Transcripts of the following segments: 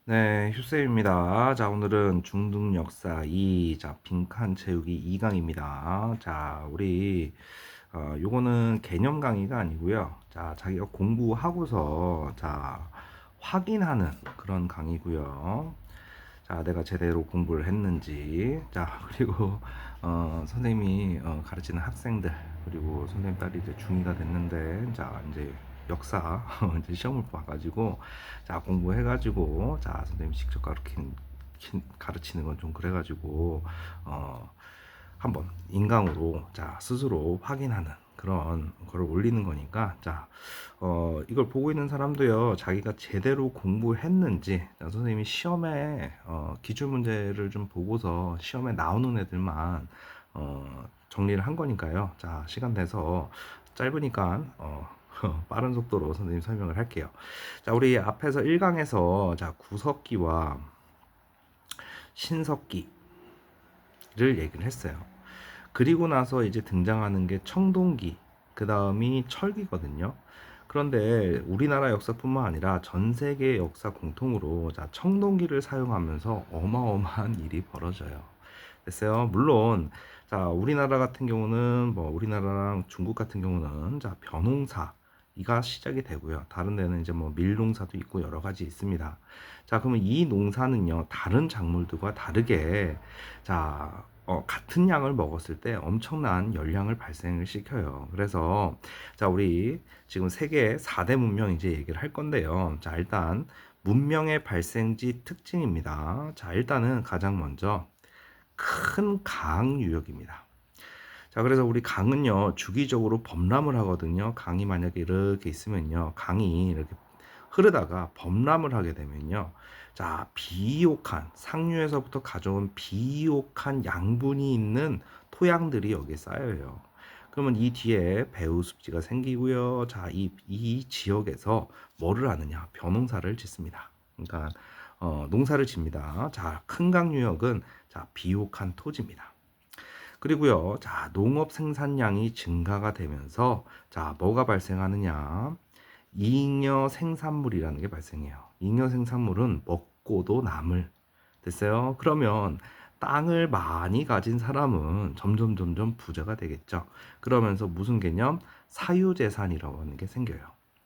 네, 휴쌤입니다. 자, 오늘은 중등 역사 2, 자, 빈칸 채우기 2강입니다. 자, 우리, 요거는 개념 강의가 아니고요. 자, 자기가 공부하고서, 자, 확인하는 그런 강의고요. 자, 내가 제대로 공부를 했는지. 자, 그리고, 선생님이 가르치는 학생들, 그리고 선생님 딸이 이제 중2가 됐는데, 자, 이제 역사, 이제 시험을 봐가지고, 자, 공부해가지고, 자, 선생님이 직접 가르치는 건 좀 그래가지고, 어, 한번 인강으로, 자, 스스로 확인하는 그런 거를 올리는 거니까, 자, 이걸 보고 있는 사람도요, 자기가 제대로 공부했는지, 선생님이 시험에, 기출 문제를 좀 보고서 시험에 나오는 애들만, 정리를 한 거니까요. 자, 시간 내서 짧으니까, 빠른 속도로 선생님 설명을 할게요. 자, 우리 앞에서 1강에서, 자, 구석기와 신석기를 얘기를 했어요. 그리고 나서 이제 등장하는 게 청동기, 그 다음이 철기거든요. 그런데 우리나라 역사뿐만 아니라 전 세계 역사 공통으로 자, 청동기를 사용하면서 어마어마한 일이 벌어져요. 됐어요. 물론 자, 우리나라 같은 경우는 뭐 우리나라랑 중국 같은 경우는 자, 벼농사 이가 시작이 되고요. 다른 데는 이제 뭐 밀농사도 있고 여러 가지 있습니다. 자, 그러면 이 농사는요, 다른 작물들과 다르게 자, 같은 양을 먹었을 때 엄청난 열량을 발생을 시켜요. 그래서 자, 우리 지금 세계 4대 문명 이제 얘기를 할 건데요. 자, 일단 문명의 발생지 특징입니다. 자, 일단은 가장 먼저 큰 강 유역입니다. 자, 그래서 우리 강은요, 주기적으로 범람을 하거든요. 강이 만약에 이렇게 있으면요, 강이 이렇게 흐르다가 범람을 하게 되면요, 자, 비옥한, 상류에서부터 가져온 비옥한 양분이 있는 토양들이 여기에 쌓여요. 그러면 이 뒤에 배후습지가 생기고요. 자, 이 지역에서 뭐를 하느냐? 벼농사를 짓습니다. 그러니까, 농사를 집니다. 자, 큰 강유역은 자, 비옥한 토지입니다. 그리고요, 자, 농업 생산량이 증가가 되면서, 자, 뭐가 발생하느냐? 잉여 생산물이라는 게 발생해요. 잉여 생산물은 먹고도 남을. 됐어요? 그러면 땅을 많이 가진 사람은 점점 부자가 되겠죠. 그러면서 무슨 개념? 사유재산이라고 하는 게 생겨요.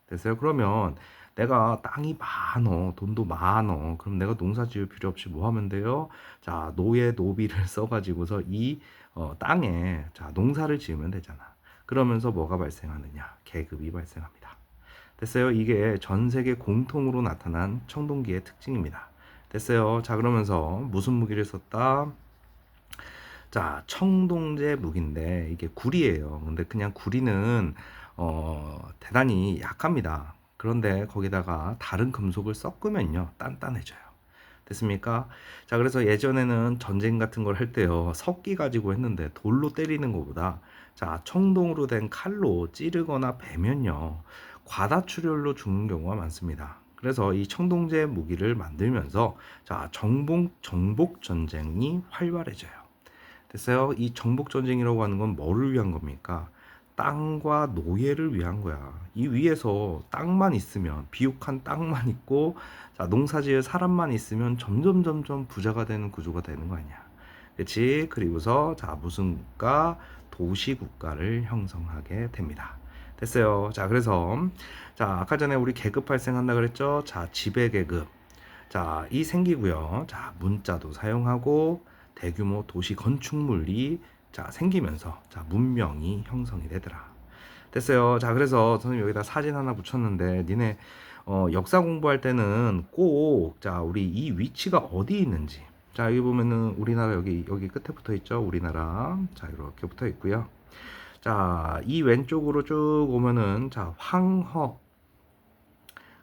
됐어요? 그러면 내가 땅이 많어, 돈도 많어. 그럼 내가 농사 지을 필요 없이 뭐 하면 돼요? 자, 노예 노비를 써가지고서 이 땅에 자, 농사를 지으면 되잖아. 그러면서 뭐가 발생하느냐? 계급이 발생합니다. 됐어요? 이게 전 세계 공통으로 나타난 청동기의 특징입니다. 됐어요? 자, 그러면서 무슨 무기를 썼다? 자, 청동제 무기인데 이게 구리예요. 근데 그냥 구리는 대단히 약합니다. 그런데 거기다가 다른 금속을 섞으면요, 단단해져요. 됐습니까? 자, 그래서 예전에는 전쟁 같은 걸 할 때요, 석기 가지고 했는데 돌로 때리는 것보다 자, 청동으로 된 칼로 찌르거나 베면요, 과다출혈로 죽는 경우가 많습니다. 그래서 이 청동제 무기를 만들면서 자, 정복 전쟁이 활발해져요. 됐어요? 이 정복 전쟁이라고 하는 건 뭐를 위한 겁니까? 땅과 노예를 위한 거야. 이 위에서 땅만 있으면, 비옥한 땅만 있고, 자, 농사지을 사람만 있으면 점점 부자가 되는 구조가 되는 거 아니야. 그렇지? 그리고서 자, 무슨 국가? 도시 국가를 형성하게 됩니다. 됐어요. 자, 그래서 자, 아까 전에 우리 계급 발생한다 그랬죠? 자, 지배 계급. 자, 이 생기고요. 자, 문자도 사용하고 대규모 도시 건축물이 자, 생기면서 자, 문명이 형성이 되더라. 됐어요. 자, 그래서 선생님 여기다 사진 하나 붙였는데 니네 역사 공부할 때는 꼭 자, 우리 이 위치가 어디 있는지. 자, 여기 보면은 우리나라 여기 끝에 붙어 있죠. 우리나라. 자, 이렇게 붙어 있고요. 자, 이 왼쪽으로 쭉 오면은 자, 황허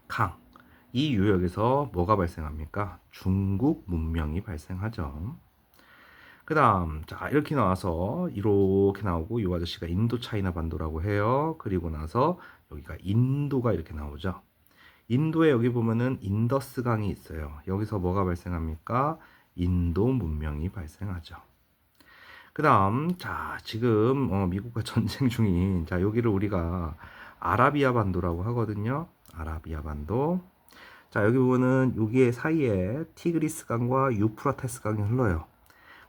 강. 이 유역에서 뭐가 발생합니까? 중국 문명이 발생하죠. 그 다음, 자, 이렇게 나와서, 이렇게 나오고, 이 아저씨가 인도 차이나 반도라고 해요. 그리고 나서, 여기가 인도가 이렇게 나오죠. 인도에 여기 보면은 인더스 강이 있어요. 여기서 뭐가 발생합니까? 인도 문명이 발생하죠. 그 다음, 자, 지금, 미국과 전쟁 중인, 자, 여기를 우리가 아라비아 반도라고 하거든요. 아라비아 반도. 자, 여기 보면은 여기에 사이에 티그리스 강과 유프라테스 강이 흘러요.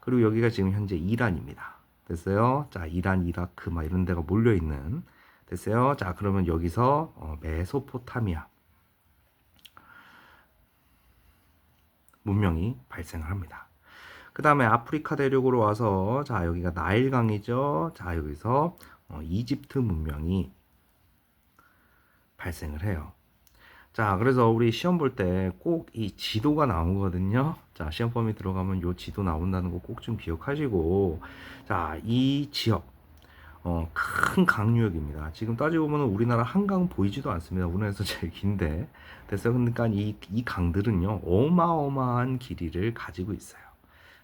그리고 여기가 지금 현재 이란입니다. 됐어요? 자, 이란, 이라크 막 이런 데가 몰려 있는. 됐어요? 자, 그러면 여기서 메소포타미아 문명이 발생을 합니다. 그 다음에 아프리카 대륙으로 와서, 자, 여기가 나일강이죠. 자, 여기서 이집트 문명이 발생을 해요. 자, 그래서 우리 시험 볼 때 꼭 이 지도가 나오거든요. 자, 시험범위 들어가면 요 지도 나온다는 거 꼭 좀 기억하시고, 자, 이 지역, 큰 강유역입니다. 지금 따지고 보면 우리나라 한강 보이지도 않습니다. 우리나라에서 제일 긴데. 됐어요. 그러니까 이 강들은요, 어마어마한 길이를 가지고 있어요.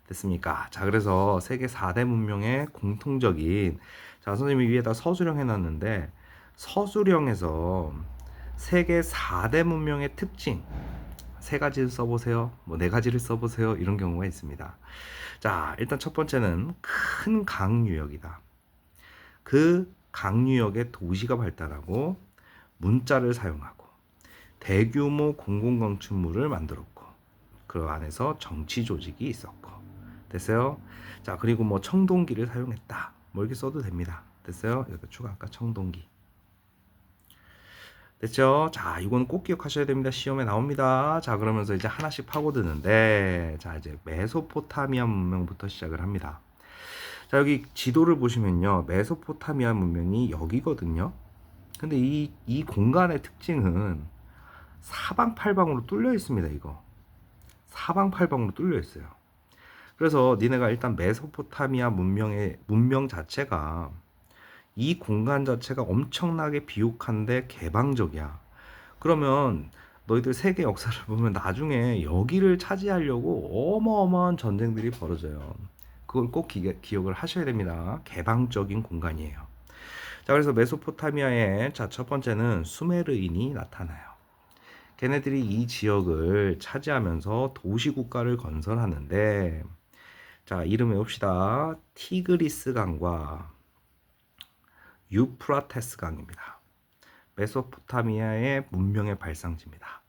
됐습니까? 자, 그래서 세계 4대 문명의 공통적인, 자, 선생님이 위에다 서술형 해놨는데, 서술형에서 세계 4대 문명의 특징, 세 가지를 써보세요. 뭐 네 가지를 써보세요. 이런 경우가 있습니다. 자, 일단 첫 번째는 큰 강유역이다. 그 강유역에 도시가 발달하고 문자를 사용하고 대규모 공공건축물을 만들었고 그 안에서 정치 조직이 있었고. 됐어요? 자, 그리고 뭐 청동기를 사용했다. 뭐 이렇게 써도 됩니다. 됐어요? 여기 추가 아까 청동기. 됐죠? 자, 이건 꼭 기억하셔야 됩니다. 시험에 나옵니다. 자, 그러면서 이제 하나씩 파고드는데, 자, 이제 메소포타미아 문명부터 시작을 합니다. 자, 여기 지도를 보시면요. 메소포타미아 문명이 여기거든요. 근데 이 공간의 특징은 사방팔방으로 뚫려 있습니다, 이거. 사방팔방으로 뚫려 있어요. 그래서 니네가 일단 메소포타미아 문명 자체가 이 공간 자체가 엄청나게 비옥한데 개방적이야. 그러면 너희들 세계 역사를 보면 나중에 여기를 차지하려고 어마어마한 전쟁들이 벌어져요. 그걸 꼭 기억을 하셔야 됩니다. 개방적인 공간이에요. 자, 그래서 메소포타미아의 자, 첫 번째는 수메르인이 나타나요. 걔네들이 이 지역을 차지하면서 도시국가를 건설하는데, 자, 이름 외웁시다. 티그리스 강과 유프라테스 강입니다. 메소포타미아의 문명의 발상지입니다.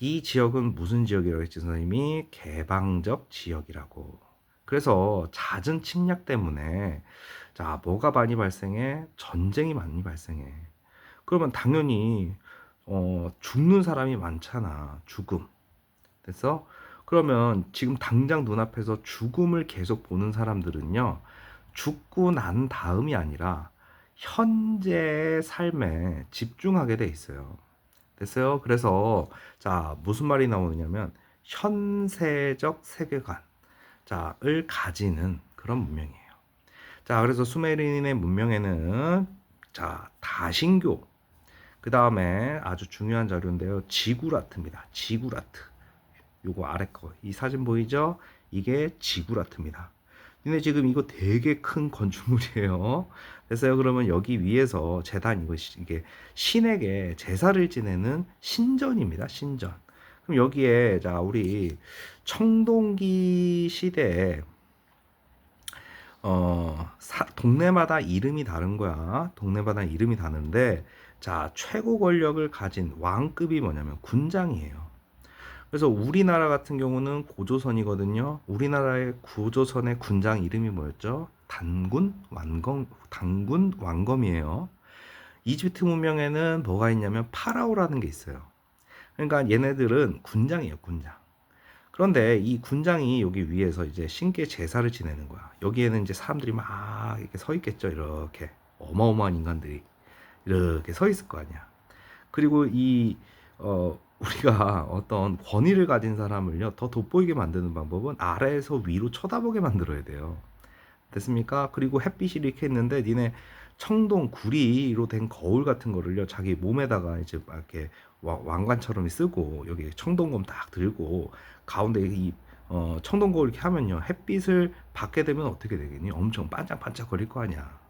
이 지역은 무슨 지역이라고 했지, 선생님이? 개방적 지역이라고. 그래서 잦은 침략 때문에 자, 뭐가 많이 발생해? 전쟁이 많이 발생해. 그러면 당연히 죽는 사람이 많잖아. 죽음. 됐어? 그러면 지금 당장 눈앞에서 죽음을 계속 보는 사람들은요, 죽고 난 다음이 아니라 현재 삶에 집중하게 돼 있어요. 됐어요? 그래서 자, 무슨 말이 나오느냐면 현세적 세계관 자를 가지는 그런 문명이에요. 자, 그래서 수메르인의 문명에는 자, 다신교, 그 다음에 아주 중요한 자료인데요, 지구라트입니다. 지구라트. 요거 아래 거, 이 사진 보이죠? 이게 지구라트입니다. 근데 지금 이거 되게 큰 건축물이에요. 됐어요? 그러면 여기 위에서 제단, 이게 신에게 제사를 지내는 신전입니다. 신전. 그럼 여기에 자, 우리 청동기 시대에 동네마다 이름이 다른 거야. 동네마다 이름이 다른데, 자, 최고 권력을 가진 왕급이 뭐냐면 군장이에요. 그래서 우리나라 같은 경우는 고조선이거든요. 우리나라의 고조선의 군장 이름이 뭐였죠? 단군 왕검이에요. 이집트 문명에는 뭐가 있냐면 파라오라는 게 있어요. 그러니까 얘네들은 군장이에요, 군장. 그런데 이 군장이 여기 위에서 이제 신께 제사를 지내는 거야. 여기에는 이제 사람들이 막 이렇게 서 있겠죠. 이렇게 어마어마한 인간들이 이렇게 서 있을 거 아니야. 그리고 우리가 어떤 권위를 가진 사람을요, 더 돋보이게 만드는 방법은 아래에서 위로 쳐다보게 만들어야 돼요. 됐습니까? 그리고 햇빛이 이렇게 있는데 니네 청동 구리로 된 거울 같은 거를요, 자기 몸에다가 이제 막 이렇게 왕관처럼 쓰고 여기 청동검 딱 들고 가운데 청동 거울 이렇게 하면요, 햇빛을 받게 되면 어떻게 되겠니? 엄청 반짝반짝 거릴 거 아니야.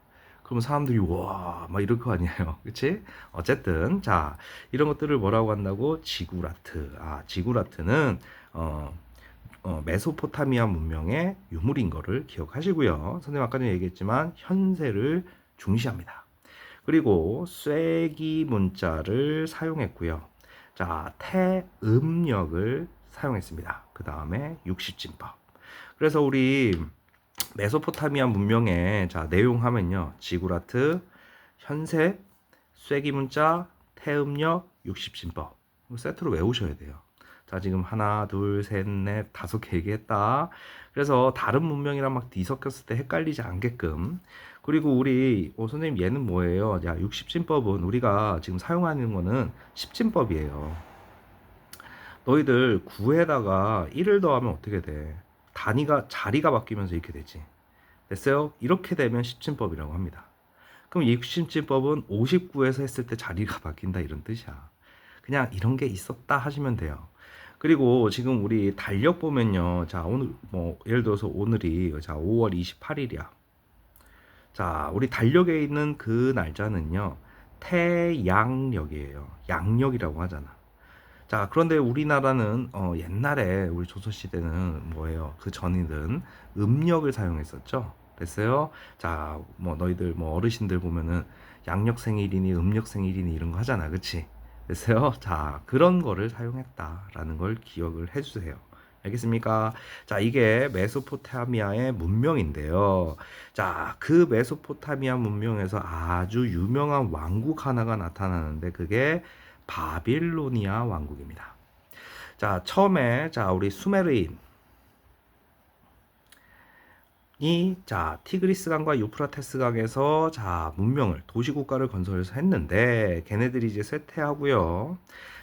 그러면 사람들이 와 막 이럴 거 아니에요. 그치? 어쨌든 자, 이런 것들을 뭐라고 한다고? 지구라트. 지구라트는 메소포타미아 문명의 유물인 거를 기억하시고요. 선생님 아까 전에 얘기했지만 현세를 중시합니다. 그리고 쐐기 문자를 사용했고요. 자, 태음력을 사용했습니다. 그 다음에 60진법. 그래서 우리 메소포타미아 문명의 자, 내용 하면요. 지구라트, 현세, 쐐기문자, 태음력, 60진법. 세트로 외우셔야 돼요. 자, 지금 하나, 둘, 셋, 넷, 5개 얘기했다. 그래서 다른 문명이랑 막 뒤섞였을 때 헷갈리지 않게끔. 그리고 우리 선생님 얘는 뭐예요? 야, 60진법은 우리가 지금 사용하는 거는 10진법이에요. 너희들 9에다가 1을 더하면 어떻게 돼? 자리가 바뀌면서 이렇게 되지. 됐어요? 이렇게 되면 10진법이라고 합니다. 그럼 60진법은 59에서 했을 때 자리가 바뀐다 이런 뜻이야. 그냥 이런 게 있었다 하시면 돼요. 그리고 지금 우리 달력 보면요. 자, 오늘 뭐 예를 들어서 오늘이 자, 5월 28일이야. 자, 우리 달력에 있는 그 날짜는요. 태양력이에요. 양력이라고 하잖아. 자, 그런데 우리나라는 옛날에 우리 조선시대는 뭐예요? 그 전이든 음력을 사용했었죠. 됐어요? 자, 뭐 너희들 뭐 어르신들 보면은 양력 생일이니 음력 생일이니 이런 거 하잖아. 그치? 됐어요? 자, 그런 거를 사용했다라는 걸 기억을 해주세요. 알겠습니까? 자, 이게 메소포타미아의 문명인데요. 자, 그 메소포타미아 문명에서 아주 유명한 왕국 하나가 나타나는데 그게 바빌로니아 왕국입니다. 자, 처음에 우리 수메르인이 티그리스 강과 유프라테스 강에서 문명을 도시국가를 건설해서 했는데 걔네들이 이제 쇠퇴하고요.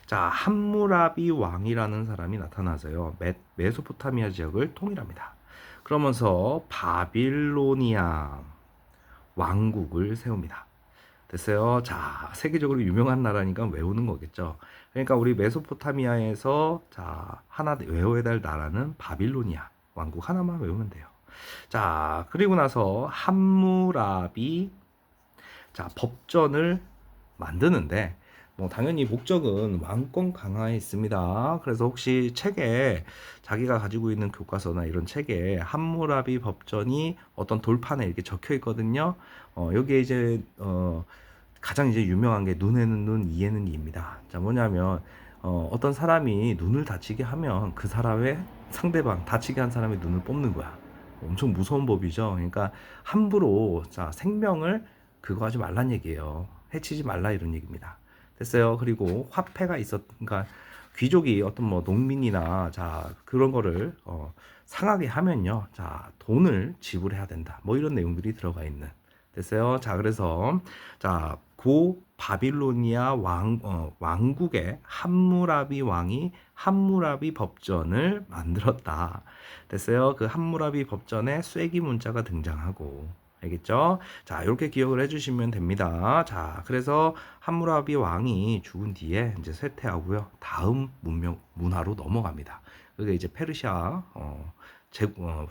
자, 함무라비 왕이라는 사람이 나타나서요. 메소포타미아 지역을 통일합니다. 그러면서 바빌로니아 왕국을 세웁니다. 됐어요. 자, 세계적으로 유명한 나라니까 외우는 거겠죠. 그러니까 우리 메소포타미아에서 하나 외워야 될 나라는 바빌로니아 왕국 하나만 외우면 돼요. 자, 그리고 나서 함무라비 법전을 만드는데 뭐 당연히 목적은 왕권 강화에 있습니다. 그래서 혹시 책에 자기가 가지고 있는 교과서나 이런 책에 함무라비 법전이 어떤 돌판에 이렇게 적혀 있거든요. 여기에 이제 가장 이제 유명한 게 눈에는 눈, 이에는 이입니다. 자, 뭐냐면 어떤 사람이 눈을 다치게 하면 그 사람의 상대방 다치게 한 사람의 눈을 뽑는 거야. 엄청 무서운 법이죠. 그러니까 함부로 생명을 그거 하지 말란 얘기예요. 해치지 말라 이런 얘기입니다. 됐어요. 그리고 화폐가 그러니까 귀족이 어떤 뭐 농민이나 그런 거를 상하게 하면요. 돈을 지불해야 된다. 뭐 이런 내용들이 들어가 있는. 됐어요. 그래서 고 바빌로니아 왕국의 함무라비 왕이 함무라비 법전을 만들었다. 됐어요. 그 함무라비 법전에 쐐기 문자가 등장하고, 알겠죠? 이렇게 기억을 해주시면 됩니다. 그래서 함무라비 왕이 죽은 뒤에 이제 쇠퇴하고요. 다음 문화로 넘어갑니다. 그게 이제 페르시아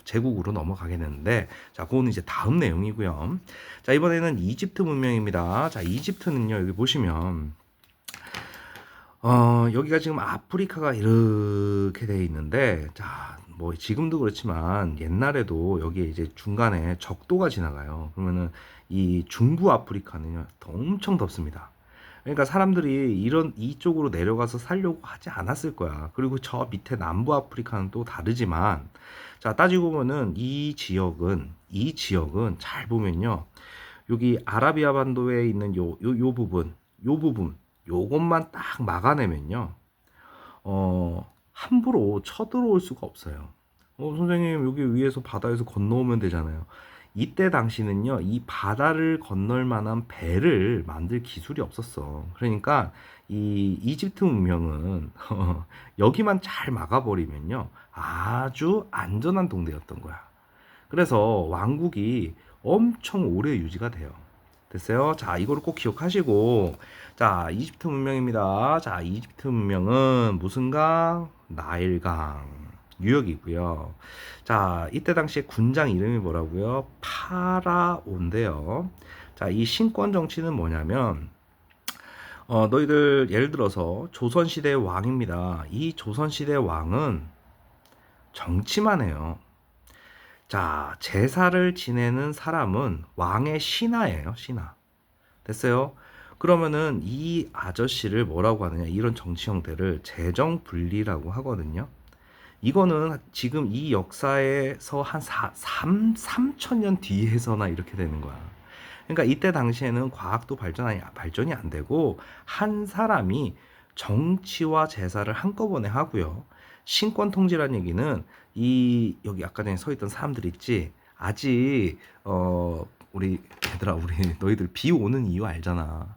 제국으로 가게 되는데, 그거는 이제 다음 내용이고요. 이번에는 이집트 문명입니다. 이집트는요, 여기 보시면, 여기가 지금 아프리카가 이렇게 돼 있는데, 뭐 지금도 그렇지만 옛날에도 여기에 이제 중간에 적도가 지나가요. 그러면은 이 중부 아프리카는요, 엄청 덥습니다. 그러니까 사람들이 이쪽으로 내려가서 살려고 하지 않았을 거야. 그리고 저 밑에 남부 아프리카는 또 다르지만, 따지고 보면은 이 지역은 잘 보면요. 여기 아라비아 반도에 있는 요 부분, 요것만 딱 막아내면요. 함부로 쳐들어올 수가 없어요. 선생님, 여기 위에서 바다에서 건너오면 되잖아요. 이때 당시는요, 이 바다를 건널 만한 배를 만들 기술이 없었어. 그러니까 이 이집트 문명은 여기만 잘 막아버리면요, 아주 안전한 동네였던 거야. 그래서 왕국이 엄청 오래 유지가 돼요. 됐어요? 이거를 꼭 기억하시고, 이집트 문명입니다. 이집트 문명은 무슨 강? 나일강 유역이고요. 이때 당시에 군장 이름이 뭐라고요? 파라오인데요. 이 신권 정치는 뭐냐면, 너희들 예를 들어서 조선시대 왕입니다. 이 조선시대 왕은 정치만 해요. 제사를 지내는 사람은 왕의 신하예요, 신하. 됐어요? 그러면은 이 아저씨를 뭐라고 하느냐, 이런 정치 형태를 재정분리라고 하거든요. 이거는 지금 이 역사에서 한 3천년 뒤에서나 이렇게 되는 거야. 그러니까 이때 당시에는 과학도 발전이 안 되고, 한 사람이 정치와 제사를 한꺼번에 하고요. 신권 통치란 얘기는 이 여기 아까 전에 서 있던 사람들 있지. 아직 우리 얘들아, 우리 너희들 비 오는 이유 알잖아.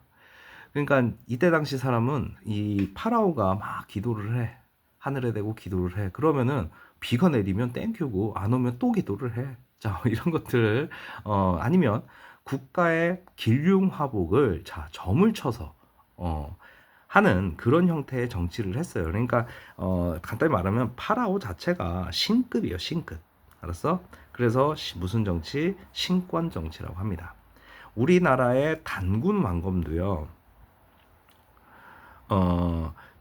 그러니까 이때 당시 사람은 이 파라오가 막 기도를 해. 하늘에 대고 기도를 해. 그러면은 비가 내리면 땡큐고 안 오면 또 기도를 해. 자, 이런 것들을 아니면 국가의 길흉화복을 자, 점을 쳐서 하는 그런 형태의 정치를 했어요. 그러니까 간단히 말하면 파라오 자체가 신급이에요, 신급. 알았어? 그래서 무슨 정치? 신권 정치라고 합니다. 우리나라의 단군 왕검도요.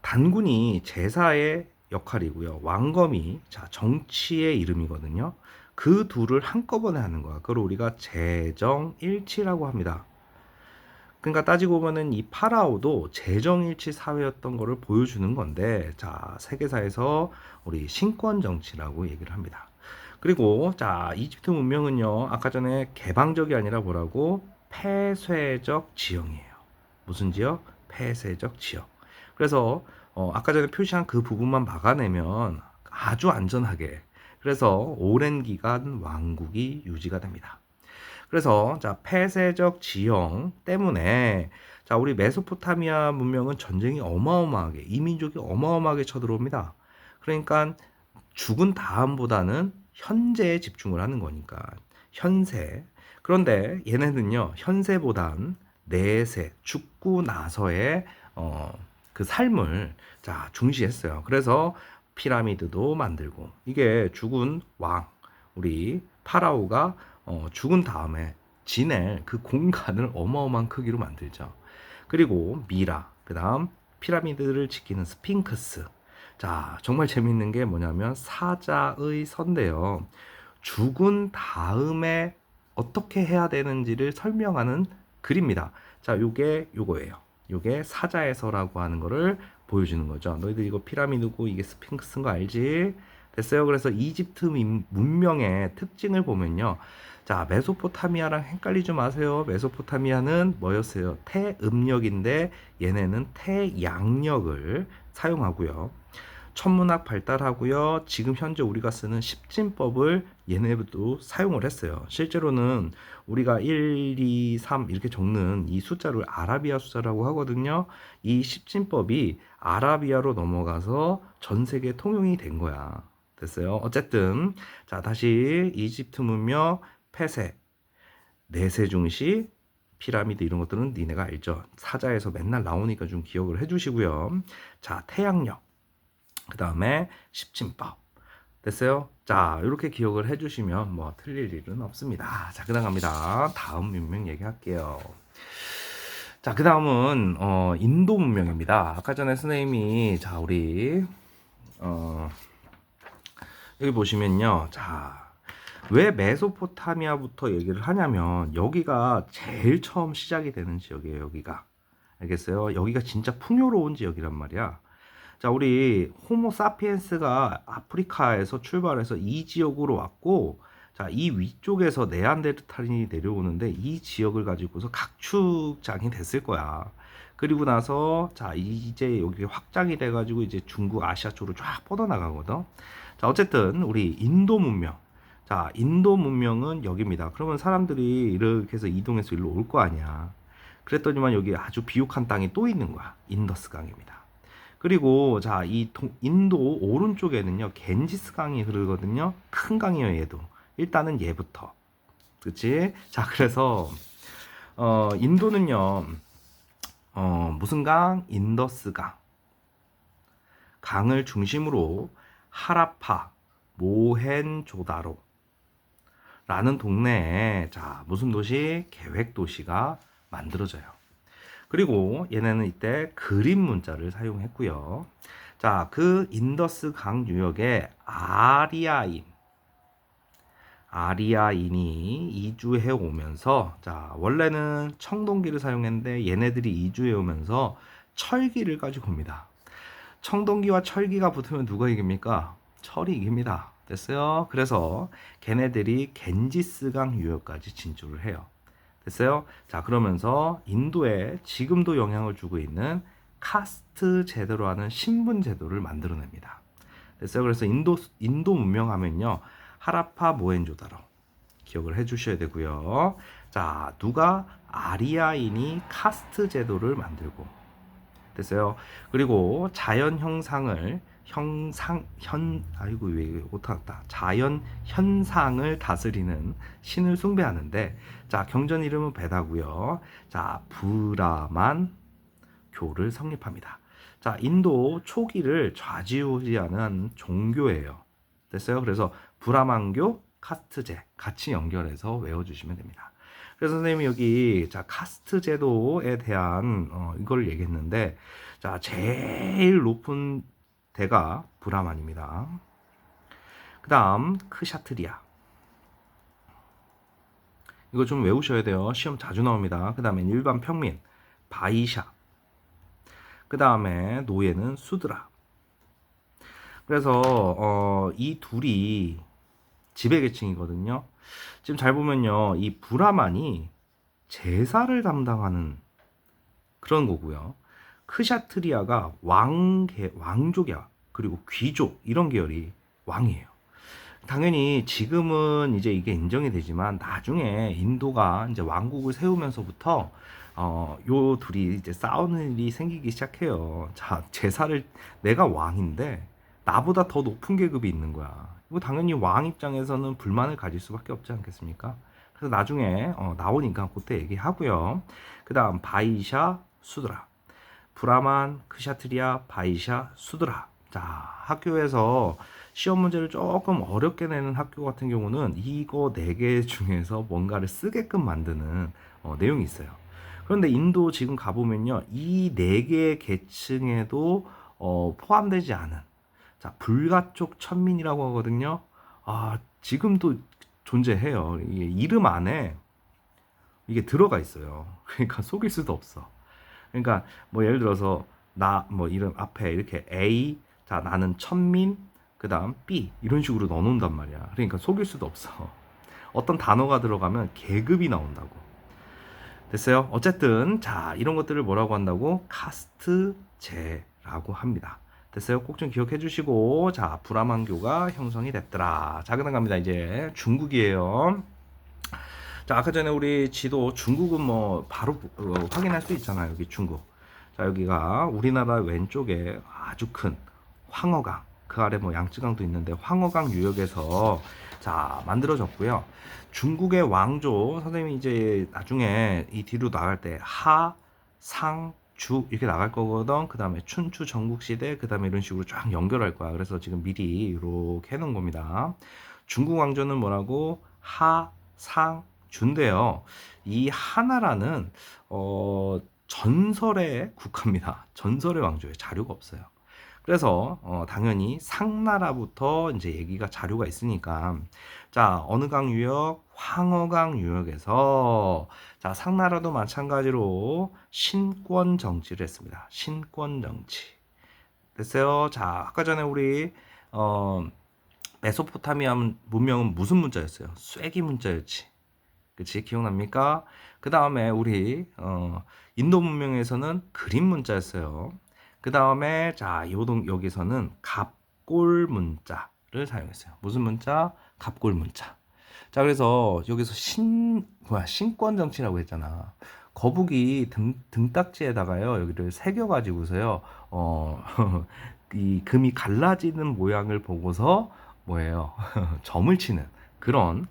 단군이 제사의 역할이고요. 왕검이 자, 정치의 이름이거든요. 그 둘을 한꺼번에 하는 거야. 그걸 우리가 재정일치라고 합니다. 그러니까 따지고 보면은 이 파라오도 재정일치 사회였던 거를 보여주는 건데, 자, 세계사에서 우리 신권 정치라고 얘기를 합니다. 그리고 자, 이집트 문명은요, 아까 전에 개방적이 아니라 뭐라고? 폐쇄적 지형이에요. 무슨 지역? 폐쇄적 지역. 그래서 아까 전에 표시한 그 부분만 막아내면 아주 안전하게, 그래서 오랜 기간 왕국이 유지가 됩니다. 그래서 자, 폐쇄적 지형 때문에 자, 우리 메소포타미아 문명은 전쟁이 어마어마하게, 이민족이 어마어마하게 쳐들어옵니다. 그러니까 죽은 다음보다는 현재에 집중을 하는 거니까 현세. 그런데 얘네는요, 현세보단 내세, 죽고 나서의 그 삶을 자, 중시했어요. 그래서 피라미드도 만들고, 이게 죽은 왕, 우리 파라오가 죽은 다음에 지낼 그 공간을 어마어마한 크기로 만들죠. 그리고 미라, 그 다음 피라미드를 지키는 스핑크스. 자, 정말 재밌는 게 뭐냐면 사자의 선대요. 죽은 다음에 어떻게 해야 되는지를 설명하는 글입니다. 자, 요거예요. 요게 사자에서라고 하는 거를 보여주는 거죠. 너희들 이거 피라미드고 이게 스핑크스인 거 알지? 됐어요. 그래서 이집트 문명의 특징을 보면요. 자, 메소포타미아랑 헷갈리지 마세요. 메소포타미아는 뭐였어요? 태음력인데 얘네는 태양력을 사용하고요. 천문학 발달하고요. 지금 현재 우리가 쓰는 십진법을 얘네도 사용을 했어요. 실제로는 우리가 1, 2, 3 이렇게 적는 이 숫자를 아라비아 숫자라고 하거든요. 이 십진법이 아라비아로 넘어가서 전 세계 통용이 된 거야. 됐어요. 어쨌든 자, 다시 이집트 문명 폐쇄, 내세 중시, 피라미드 이런 것들은 니네가 알죠. 사자에서 맨날 나오니까 좀 기억을 해주시고요. 자, 태양력, 그 다음에 십진법. 됐어요? 자, 이렇게 기억을 해주시면 뭐 틀릴 일은 없습니다. 자, 그 다음 갑니다. 다음 문명 얘기할게요. 자, 그 다음은 인도 문명입니다. 아까 전에 선생님이 자, 우리 여기 보시면요. 자, 왜 메소포타미아부터 얘기를 하냐면 여기가 제일 처음 시작이 되는 지역이에요. 여기가. 알겠어요? 여기가 진짜 풍요로운 지역이란 말이야. 자, 우리 호모 사피엔스가 아프리카에서 출발해서 이 지역으로 왔고, 자, 이 위쪽에서 네안데르탈인이 내려오는데 이 지역을 가지고서 각축장이 됐을 거야. 그리고 나서 자, 이제 여기 확장이 돼 가지고 이제 중국 아시아 쪽으로 쫙 뻗어나가거든. 자, 어쨌든 우리 인도 문명. 자, 인도 문명은 여기입니다. 그러면 사람들이 이렇게 해서 이동해서 일로 올 거 아니야. 그랬더니만 여기 아주 비옥한 땅이 또 있는 거야. 인더스 강입니다. 그리고 자, 이 인도 오른쪽에는요, 겐지스 강이 흐르거든요. 큰 강이에요, 얘도. 일단은 얘부터. 그치? 자, 그래서 인도는요, 무슨 강? 인더스 강. 강을 중심으로 하라파, 모헨조다로 라는 동네에 자, 무슨 도시? 계획 도시가 만들어져요. 그리고 얘네는 이때 그림 문자를 사용했고요. 자, 그 인더스 강 유역에 아리아인이 이주해 오면서, 자, 원래는 청동기를 사용했는데 얘네들이 이주해 오면서 철기를 가지고 옵니다. 청동기와 철기가 붙으면 누가 이깁니까? 철이 이깁니다. 됐어요? 그래서 걔네들이 겐지스강 유역까지 진출을 해요. 됐어요? 자, 그러면서 인도에 지금도 영향을 주고 있는 카스트 제도로 하는 신분 제도를 만들어냅니다. 됐어요? 그래서 인도 문명 하면요, 하라파 모헨조다로 기억을 해주셔야 되고요. 자, 누가 아리아인이 카스트 제도를 만들고, 됐어요? 그리고 자연 형상을 아이고 왜 못하겠다. 자연 현상을 다스리는 신을 숭배하는데, 자, 경전 이름은 베다고요. 자, 브라만 교를 성립합니다. 자, 인도 초기를 좌지우지하는 종교예요. 됐어요? 그래서 브라만교, 카스트제 같이 연결해서 외워주시면 됩니다. 그래서 선생님이 여기 자 카스트 제도에 대한 이걸 얘기했는데, 자 제일 높은 대가 브라만입니다. 그 다음 크샤트리아, 이거 좀 외우셔야 돼요. 시험 자주 나옵니다. 그 다음에 일반 평민 바이샤, 그 다음에 노예는 수드라. 그래서 이 둘이 지배계층이거든요. 지금 잘 보면요, 이 브라만이 제사를 담당하는 그런 거고요. 크샤트리아가 왕족이야. 그리고 귀족 이런 계열이 왕이에요. 당연히 지금은 이제 이게 인정이 되지만 나중에 인도가 이제 왕국을 세우면서부터 요 둘이 이제 싸우는 일이 생기기 시작해요. 자, 제사를 내가 왕인데 나보다 더 높은 계급이 있는 거야. 이거 당연히 왕 입장에서는 불만을 가질 수밖에 없지 않겠습니까? 그래서 나중에 나오니까 그때 얘기하고요. 그 다음 바이샤 수드라, 브라만, 크샤트리아, 바이샤, 수드라. 자, 학교에서 시험 문제를 조금 어렵게 내는 학교 같은 경우는 이거 4개 중에서 뭔가를 쓰게끔 만드는 내용이 있어요. 그런데 인도 지금 가보면요, 이 4개의 계층에도 포함되지 않은, 자, 불가촉 천민이라고 하거든요. 아, 지금도 존재해요. 이게 이름 안에 이게 들어가 있어요. 그러니까 속일 수도 없어. 그러니까 뭐 예를 들어서 나 뭐 이름 앞에 이렇게 A, 자 나는 천민, 그다음 B 이런 식으로 넣어놓는단 말이야. 그러니까 속일 수도 없어. 어떤 단어가 들어가면 계급이 나온다고. 됐어요? 어쨌든 자, 이런 것들을 뭐라고 한다고? 카스트제라고 합니다. 됐어요? 꼭 좀 기억해 주시고, 자, 브라만교가 형성이 됐더라. 자, 그다음 갑니다. 이제 중국이에요. 자, 아까 전에 우리 지도 중국은 뭐 바로 확인할 수 있잖아요. 여기 중국. 자, 여기가 우리나라 왼쪽에 아주 큰 황허강, 그 아래 뭐 양쯔강도 있는데 황허강 유역에서 자 만들어졌고요. 중국의 왕조, 선생님이 이제 나중에 이 뒤로 나갈 때 하, 상, 주 이렇게 나갈 거거든. 그 다음에 춘추 전국시대, 그 다음에 이런 식으로 쫙 연결할 거야. 그래서 지금 미리 이렇게 해놓은 겁니다. 중국 왕조는 뭐라고? 하, 상, 주인데요. 이 하나라는 전설에 국합니다. 전설의 왕조에 자료가 없어요. 그래서 당연히 상나라부터 이제 얘기가 자료가 있으니까, 자, 어느 강 유역? 황허강 유역에서, 자, 상나라도 마찬가지로 신권 정치를 했습니다. 신권 정치. 됐어요? 자, 아까 전에 우리 메소포타미아 문명은 무슨 문자였어요? 쐐기 문자였지. 그치? 기억납니까? 그 다음에 우리 인도 문명에서는 그림 문자였어요. 그 다음에 자, 여기서는 갑골 문자를 사용했어요. 무슨 문자? 갑골 문자. 자, 그래서 여기서 신권 정치라고 했잖아. 거북이 등딱지에다가요, 여기를 새겨가지고서요, 이 금이 갈라지는 모양을 보고서 뭐예요? 점을 치는 그런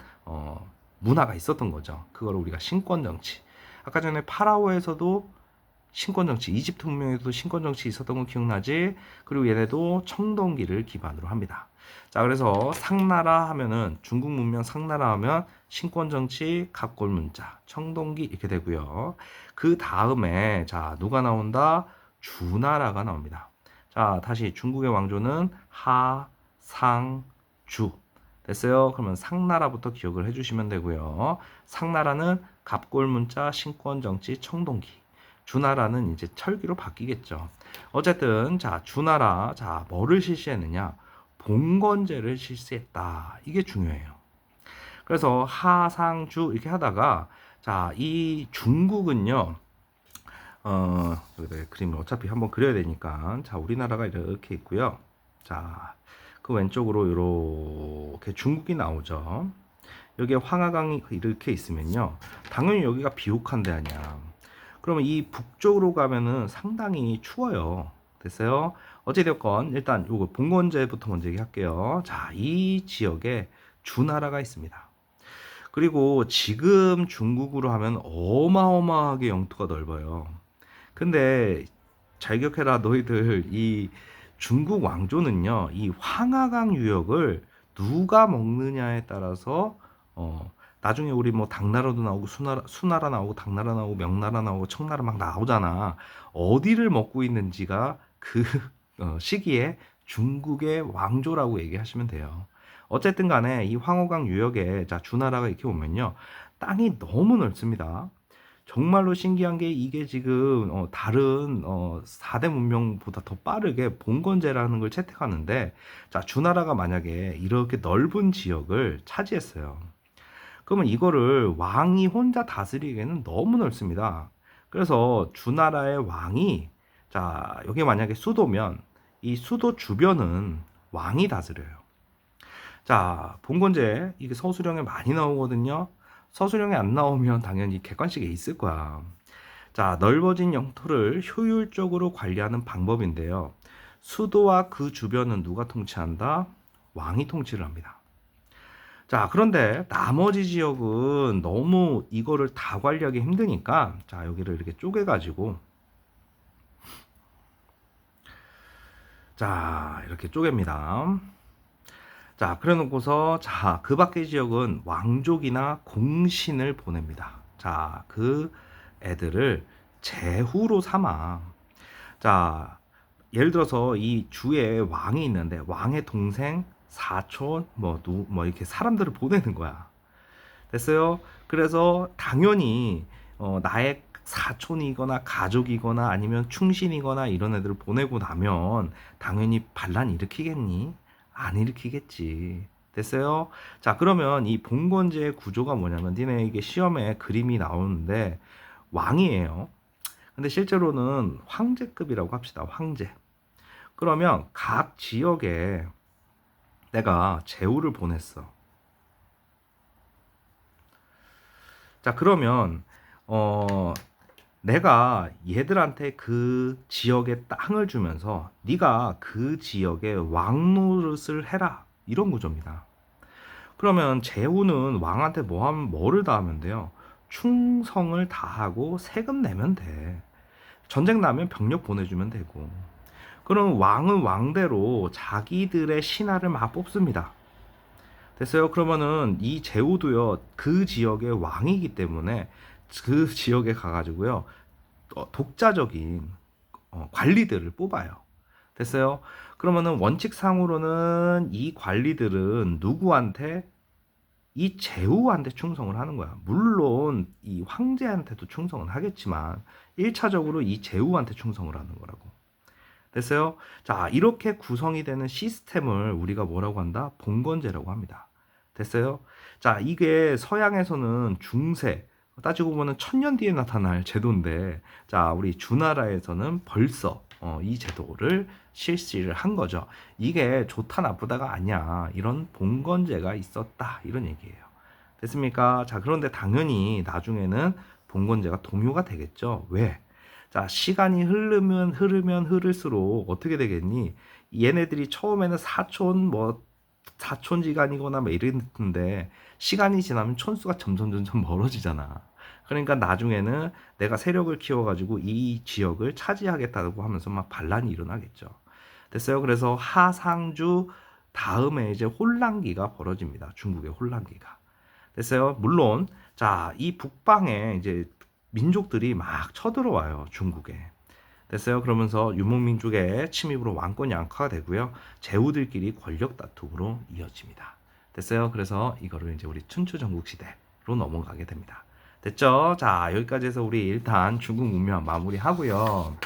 문화가 있었던 거죠. 그걸 우리가 신권 정치. 아까 전에 파라오에서도 신권 정치, 이집트 문명에도 신권 정치 있었던 거 기억나지? 그리고 얘네도 청동기를 기반으로 합니다. 자, 그래서 상나라 하면은 중국 문명 상나라 하면 신권 정치, 갑골 문자, 청동기 이렇게 되고요. 그 다음에 자, 누가 나온다? 주나라가 나옵니다. 자, 다시 중국의 왕조는 하, 상, 주. 됐어요? 그러면 상나라부터 기억을 해주시면 되고요. 상나라는 갑골문자 신권정치 청동기. 주나라는 이제 철기로 바뀌겠죠. 어쨌든 자 주나라 자 뭐를 실시했느냐? 봉건제를 실시했다. 이게 중요해요. 그래서 하상주 이렇게 하다가 자 이 중국은요. 그림을 어차피 한번 그려야 되니까 자 우리나라가 이렇게 있고요. 자 그 왼쪽으로 이렇게 중국이 나오죠. 여기에 황하강이 이렇게 있으면요. 당연히 여기가 비옥한 데 아니야. 그러면 이 북쪽으로 가면은 상당히 추워요. 됐어요? 어찌되었건 일단 요거 봉건제부터 먼저 얘기할게요. 자, 이 지역에 주나라가 있습니다. 그리고 지금 중국으로 하면 어마어마하게 영토가 넓어요. 근데 잘 기억해라 너희들 이 중국 왕조는요 이 황하강 유역을 누가 먹느냐에 따라서 나중에 우리 뭐 당나라도 나오고 수나라 나오고 당나라 나오고 명나라 나오고 청나라 막 나오잖아. 어디를 먹고 있는지가 그 시기에 중국의 왕조라고 얘기하시면 돼요. 어쨌든 간에 이 황호강 유역에 자 주나라가 이렇게 오면요 땅이 너무 넓습니다. 정말로 신기한 게 이게 지금 다른 4대 문명보다 더 빠르게 봉건제라는 걸 채택하는데 자 주나라가 만약에 이렇게 넓은 지역을 차지했어요. 그러면 이거를 왕이 혼자 다스리기에는 너무 넓습니다. 그래서 주나라의 왕이 자 여기 만약에 수도면 이 수도 주변은 왕이 다스려요. 자 봉건제 이게 서술형에 많이 나오거든요. 서술형에 안 나오면 당연히 객관식에 있을 거야. 자, 넓어진 영토를 효율적으로 관리하는 방법인데요. 수도와 그 주변은 누가 통치한다? 왕이 통치를 합니다. 자, 그런데 나머지 지역은 너무 이거를 다 관리하기 힘드니까 자, 여기를 이렇게 쪼개가지고 자, 이렇게 쪼갭니다. 자, 그래 놓고서 자, 그 밖의 지역은 왕족이나 공신을 보냅니다. 자, 그 애들을 제후로 삼아. 자, 예를 들어서 이 주에 왕이 있는데 왕의 동생, 사촌, 뭐 이렇게 사람들을 보내는 거야. 됐어요? 그래서 당연히 나의 사촌이거나 가족이거나 아니면 충신이거나 이런 애들을 보내고 나면 당연히 반란 일으키겠니? 안 일으키겠지. 됐어요? 자, 그러면 이 봉건제의 구조가 뭐냐면 니네 이게 시험에 그림이 나오는데 왕이에요. 근데 실제로는 황제급이라고 합시다. 황제. 그러면 각 지역에 내가 제후를 보냈어. 자, 그러면 내가 얘들한테 그 지역의 땅을 주면서 네가 그 지역에 왕노릇을 해라. 이런 구조입니다. 그러면 제후는 왕한테 뭐를 다 하면 돼요? 충성을 다하고 세금 내면 돼. 전쟁 나면 병력 보내주면 되고. 그럼 왕은 왕대로 자기들의 신하를 막 뽑습니다. 됐어요? 그러면은 이 제후도요 그 지역의 왕이기 때문에 그 지역에 가가지고요 독자적인 관리들을 뽑아요. 됐어요? 그러면은 원칙상으로는 이 관리들은 누구한테? 이 제후한테 충성을 하는 거야. 물론 이 황제한테도 충성은 하겠지만 1차적으로 이 제후한테 충성을 하는 거라고. 됐어요? 자, 이렇게 구성이 되는 시스템을 우리가 뭐라고 한다? 봉건제라고 합니다. 됐어요? 자, 이게 서양에서는 중세, 따지고 보면 1000년 뒤에 나타날 제도인데, 자, 우리 주나라에서는 벌써 이 제도를 실시를 한 거죠. 이게 좋다 나쁘다가 아니야. 이런 봉건제가 있었다. 이런 얘기예요. 됐습니까? 자, 그런데 당연히 나중에는 봉건제가 동요가 되겠죠. 왜? 자, 시간이 흐르면 흐를수록 어떻게 되겠니? 얘네들이 처음에는 사촌지간이거나 뭐 이랬는데 시간이 지나면 촌수가 점점 멀어지잖아. 그러니까 나중에는 내가 세력을 키워가지고 이 지역을 차지하겠다고 하면서 막 반란이 일어나겠죠. 됐어요? 그래서 하상주 다음에 이제 혼란기가 벌어집니다. 중국의 혼란기가. 됐어요? 물론 자, 이 북방에 이제 민족들이 막 쳐들어와요. 중국에. 됐어요? 그러면서 유목민족의 침입으로 왕권이 양화가 되고요. 제후들끼리 권력 다툼으로 이어집니다. 됐어요? 그래서 이거를 이제 우리 춘추 전국시대로 넘어가게 됩니다. 됐죠? 자, 여기까지 해서 우리 일단 중국 문명 마무리하고요.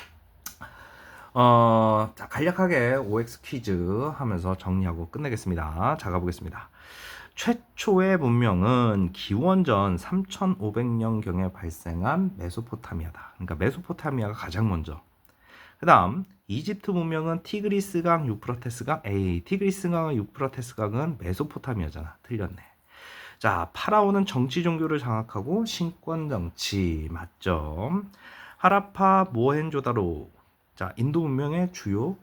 자, 간략하게 OX 퀴즈 하면서 정리하고 끝내겠습니다. 자, 가보겠습니다. 최초의 문명은 기원전 3500년경에 발생한 메소포타미아다. 그러니까 메소포타미아가 가장 먼저. 그 다음 이집트 문명은 티그리스강, 유프라테스강. 티그리스강과 유프라테스강은 메소포타미아잖아. 틀렸네. 자, 파라오는 정치 종교를 장악하고 신권 정치. 맞죠? 하라파, 모헨조다로. 자, 인도 문명의 주요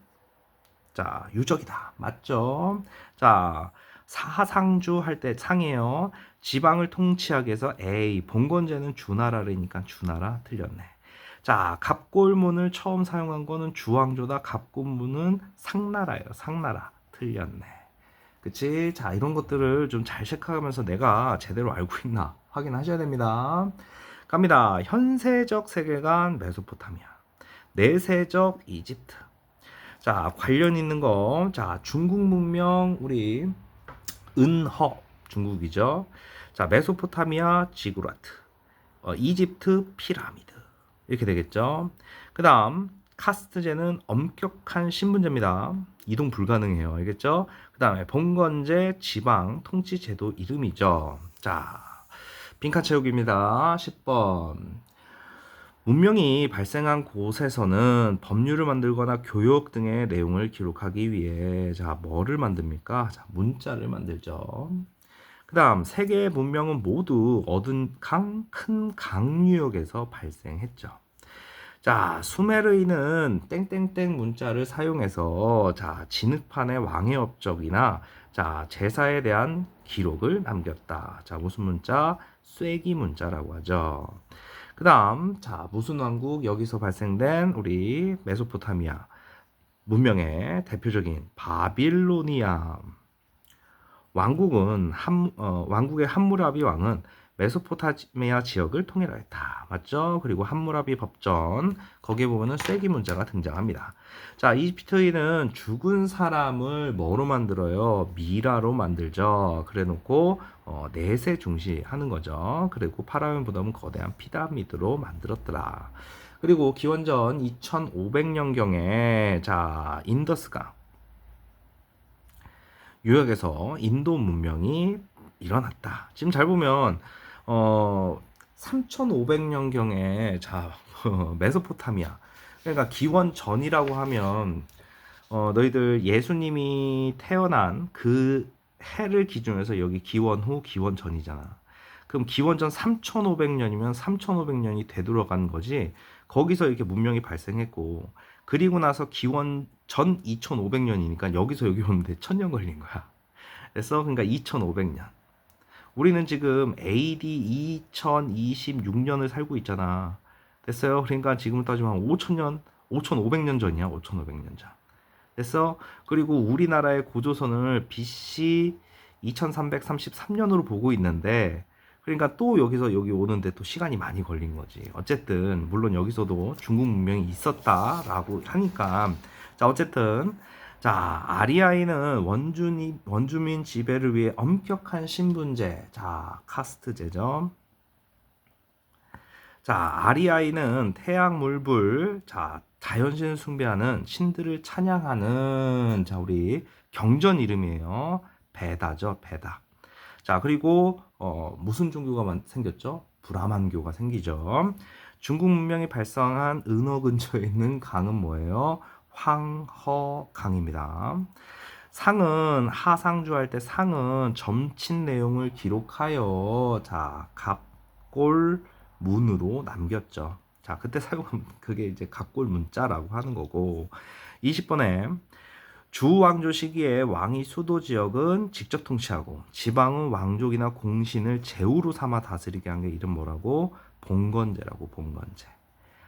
유적이다. 맞죠? 자, 사상주 할 때 상이에요. 지방을 통치하기 위해서 봉건제는 주나라라니까 주나라 틀렸네. 자, 갑골문을 처음 사용한 거는 주왕조다. 갑골문은 상나라예요. 상나라 틀렸네. 그치? 자, 이런 것들을 좀 잘 체크하면서 내가 제대로 알고 있나 확인하셔야 됩니다. 갑니다. 현세적 세계관 메소포타미아, 내세적 이집트. 자, 관련 있는 거. 자, 중국 문명 우리 은허 중국이죠. 자, 메소포타미아 지구라트, 이집트 피라미드 이렇게 되겠죠. 그 다음 카스트제는 엄격한 신분제입니다. 이동 불가능해요. 알겠죠? 그 다음에 봉건제 지방 통치제도 이름이죠. 자, 빈칸 채우기입니다. 10번. 문명이 발생한 곳에서는 법률을 만들거나 교육 등의 내용을 기록하기 위해 자, 뭐를 만듭니까? 자, 문자를 만들죠. 그 다음 세계의 문명은 모두 큰 강유역에서 발생했죠. 자, 수메르인은 땡땡땡 문자를 사용해서 자, 진흙판의 왕의 업적이나 자, 제사에 대한 기록을 남겼다. 자, 무슨 문자? 쐐기 문자라고 하죠. 그 다음, 자, 무슨 왕국? 여기서 발생된 우리 메소포타미아 문명의 대표적인 바빌로니아. 왕국의 함무라비 왕은 메소포타미아 지역을 통일하였다. 맞죠? 그리고 함무라비 법전, 거기에 보면은 쐐기 문자가 등장합니다. 자, 이집트인은 죽은 사람을 뭐로 만들어요? 미라로 만들죠. 그래 놓고 내세 중시하는 거죠. 그리고 파라오보다는 거대한 피라미드로 만들었더라. 그리고 기원전 2500년경에 자, 인더스강 유역에서 인도 문명이 일어났다. 지금 잘 보면 3500년경에 자, 메소포타미아. 그러니까 기원 전이라고 하면 너희들 예수님이 태어난 그 해를 기준으로 해서 여기 기원 후, 기원 전이잖아. 그럼 기원 전 3500년이면 3500년이 되돌아간 거지. 거기서 이렇게 문명이 발생했고, 그리고 나서 기원 전 2500년이니까 여기서 여기 오는데 1000년 걸린 거야. 그래서 그러니까 2500년. 우리는 지금 AD 2026년을 살고 있잖아. 됐어요? 그러니까 지금 따지면 5000년, 5500년 전이야. 5500년 전. 됐어? 그리고 우리나라의 고조선을 BC 2333년으로 보고 있는데, 그러니까 또 여기서 여기 오는데 또 시간이 많이 걸린 거지. 어쨌든 물론 여기서도 중국 문명이 있었다라고 하니까, 자, 어쨌든 자, 아리아인은 원주민 지배를 위해 엄격한 신분제, 자, 카스트제죠. 자, 아리아인은 태양, 물불, 자, 자연신을 숭배하는 신들을 찬양하는 자, 우리 경전 이름이에요. 베다죠, 베다. 자, 그리고 무슨 종교가 생겼죠? 브라만교가 생기죠. 중국 문명이 발성한 은어 근처에 있는 강은 뭐예요? 황허강입니다. 상은 하상주 할 때 상은 점친 내용을 기록하여 자, 갑골 문으로 남겼죠. 자, 그때 사용한 그게 이제 갑골 문자라고 하는 거고. 20번에 주왕조 시기에 왕이 수도 지역은 직접 통치하고 지방은 왕족이나 공신을 제후로 삼아 다스리게 한 게 이름 뭐라고? 봉건제라고. 봉건제.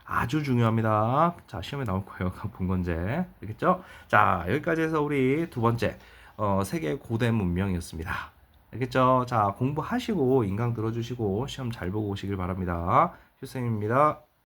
아주 중요합니다. 자, 시험에 나올 거예요. 봉건제. 알겠죠? 자, 여기까지 해서 우리 두 번째 세계 고대 문명이었습니다. 알겠죠? 자, 공부하시고 인강 들어주시고 시험 잘 보고 오시길 바랍니다. 휴쌤입니다.